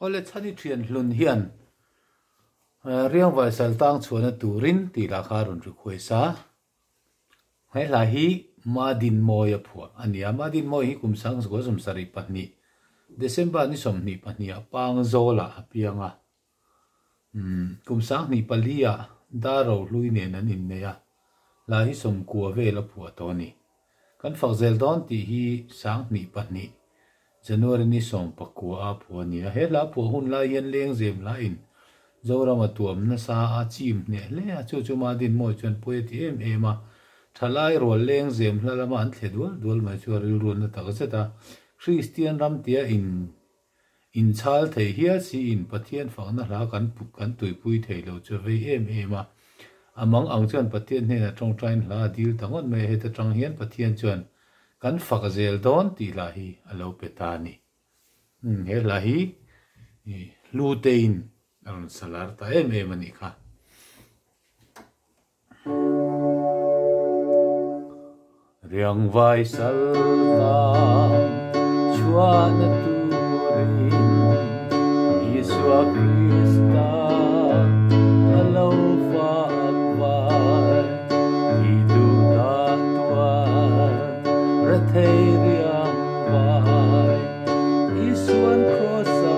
ole chani thian hlun hian riangvai saltang chhuahna turin ti la kha ron ri khoi sa he la hi Mâdinmawia phua ania Mâdinmawia hi kumsang go som sari pahni December ni som ni pahni a pang zola apianga kumsang ni palia daro hlui ne nan in neya la hi som kuwa ve la phua to ni kan fakzel don ti hi sang ni pahni January ni som pakua a phua ni he la phua hun la yen leng zem la in zora ma tuam na sa a chim ne le a chu Mâdinmawia chuan poet em a thalai rol leng zem hlalama an thledul dul mai chu ril run na tak zeta Christian ram tia in chal thei hia si in pathian fangna hla kan tuipui thei lo chu ve em a among ang chuan pathian ne na tong train hla dil tangon me he ta tang hian pathian chuan kan fakzel don ti la hi alo petani he la hi lutein aron salar ta em ani kha Riangvai saltang chhuahna turin Isua Krista alo vai Idu tatuan rathei Riangvai Isuan krosa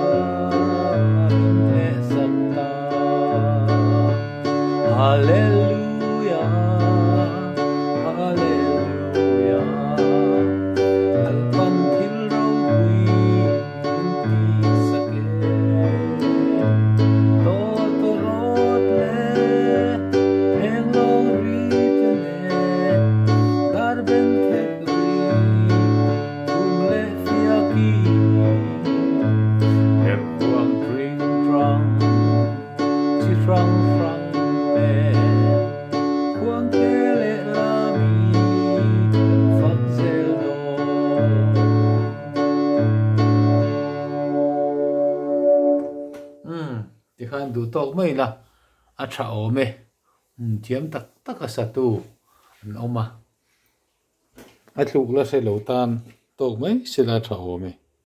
rinle sakta Hallelujah khan du tok mai la a tha ome thiam tak a satu an oma a thluk la se lo tan tok mai sila tha ome